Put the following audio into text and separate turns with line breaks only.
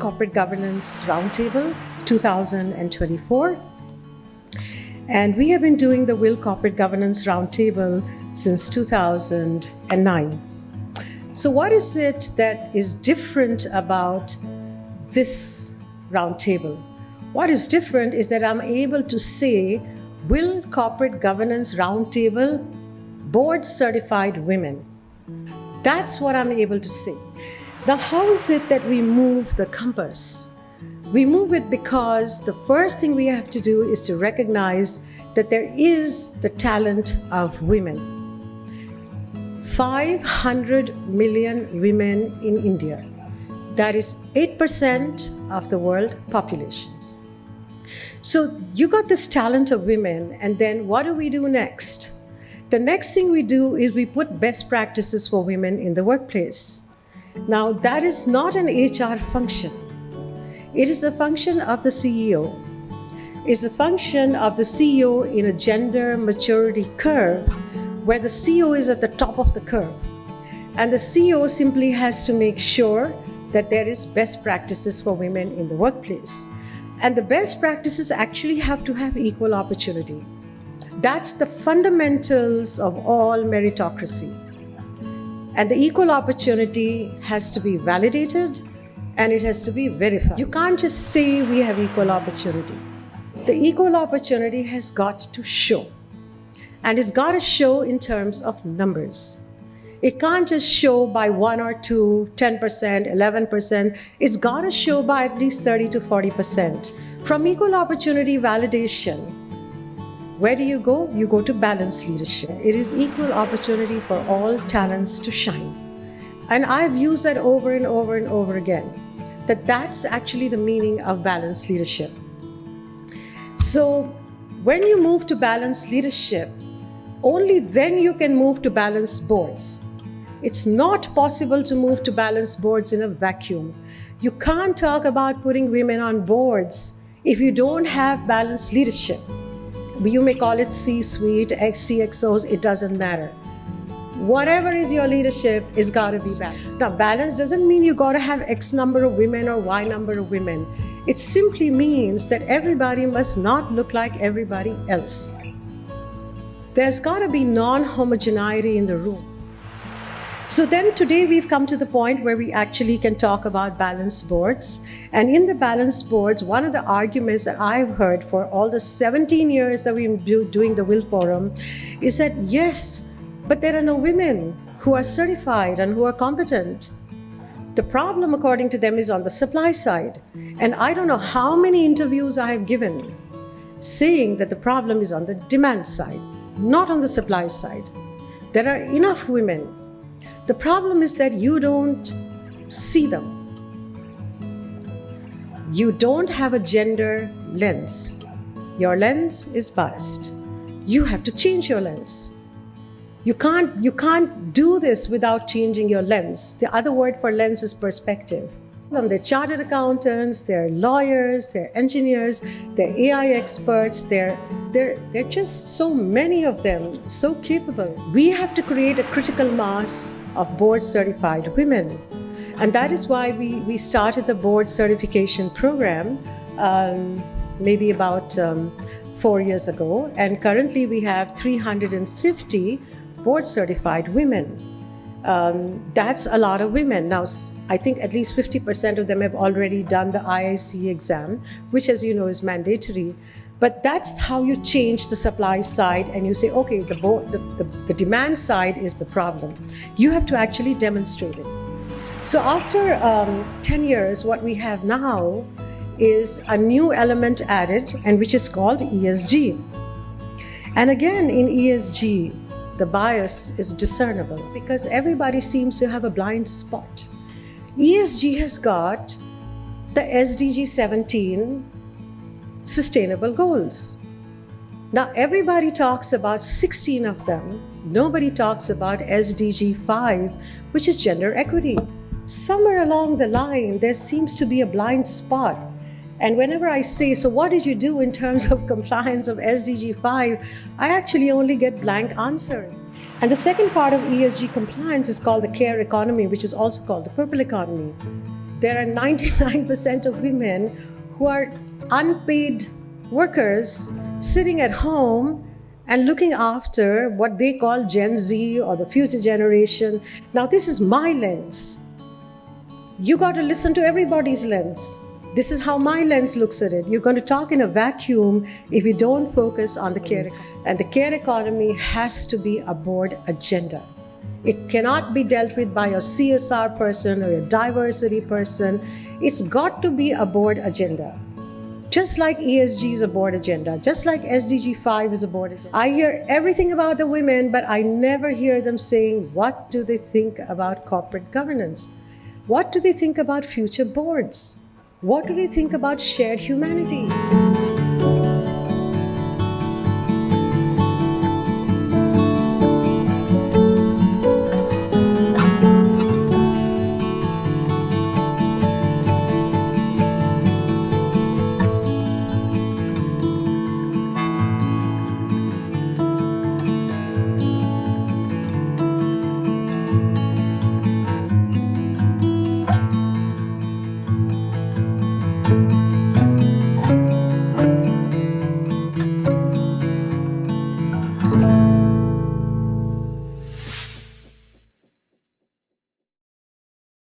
Corporate Governance Roundtable 2024. And we have been doing the WIL Corporate Governance Roundtable since 2009. So what is it that is different about this roundtable? What is different is that I'm able to say WIL Corporate Governance Roundtable Board Certified Women. That's what I'm able to say. Now, how is it that we move the compass? We move it because the first thing we have to do is to recognize that there is the talent of women. 500 million women in India. That is 8% of the world population. So you got this talent of women, and then what do we do next? The next thing we do is we put best practices for women in the workplace. Now, that is not an HR function. It is a function of the CEO. It's a function of the CEO in a gender maturity curve, where the CEO is at the top of the curve. And the CEO simply has to make sure that there is best practices for women in the workplace. And the best practices actually have to have equal opportunity. That's the fundamentals of all meritocracy. And the equal opportunity has to be validated and it has to be verified. You can't just say we have equal opportunity. The equal opportunity has got to show. And it's got to show in terms of numbers. It can't just show by 1 or 2, 10%, 11%. It's got to show by at least 30 to 40%. From equal opportunity validation, where do you go? You go to balanced leadership. It is equal opportunity for all talents to shine. And I've used that over and over and over again, that's actually the meaning of balanced leadership. So when you move to balanced leadership, only then you can move to balanced boards. It's not possible to move to balanced boards in a vacuum. You can't talk about putting women on boards if you don't have balanced leadership. You may call it C-suite, CXOs, it doesn't matter. Whatever is your leadership, it's got to be balanced. Now, balance doesn't mean you got to have X number of women or Y number of women. It simply means that everybody must not look like everybody else. There's got to be non-homogeneity in the room. So then today we've come to the point where we actually can talk about balanced boards. And in the balanced boards, one of the arguments that I've heard for all the 17 years that we've been doing the WIL Forum is that yes, but there are no women who are certified and who are competent. The problem, according to them, is on the supply side. And I don't know how many interviews I have given saying that the problem is on the demand side, not on the supply side. There are enough women. The problem is that you don't see them. You don't have a gender lens. Your lens is biased. You have to change your lens. You can't do this without changing your lens. The other word for lens is perspective. They're chartered accountants, they're lawyers, they're engineers, they're AI experts, they're just so many of them, so capable. We have to create a critical mass of board certified women. And that is why we started the board certification program maybe about 4 years ago. And currently we have 350 board certified women. That's a lot of women. Now, I think at least 50% of them have already done the IIC exam, which, as you know, is mandatory. But that's how you change the supply side and you say, okay, the demand side is the problem. You have to actually demonstrate it. So after 10 years, what we have now is a new element added, and which is called ESG. And again, in ESG, the bias is discernible because everybody seems to have a blind spot. ESG has got the SDG 17 sustainable goals. Now, everybody talks about 16 of them. Nobody talks about SDG 5, which is gender equity. Somewhere along the line, there seems to be a blind spot. And whenever I say, so what did you do in terms of compliance of SDG 5, I actually only get blank answer. And the second part of ESG compliance is called the care economy, which is also called the purple economy. there are 99% of women who are unpaid workers sitting at home and looking after what they call Gen Z or the future generation. Now, this is my lens. You got to listen to everybody's lens. This is how my lens looks at it. You're going to talk in a vacuum if you don't focus on the care economy. And the care economy has to be a board agenda. It cannot be dealt with by a CSR person or a diversity person. It's got to be a board agenda. Just like ESG is a board agenda, just like SDG 5 is a board agenda. I hear everything about the women, but I never hear them saying, what do they think about corporate governance? What do they think about future boards? What do they think about shared humanity?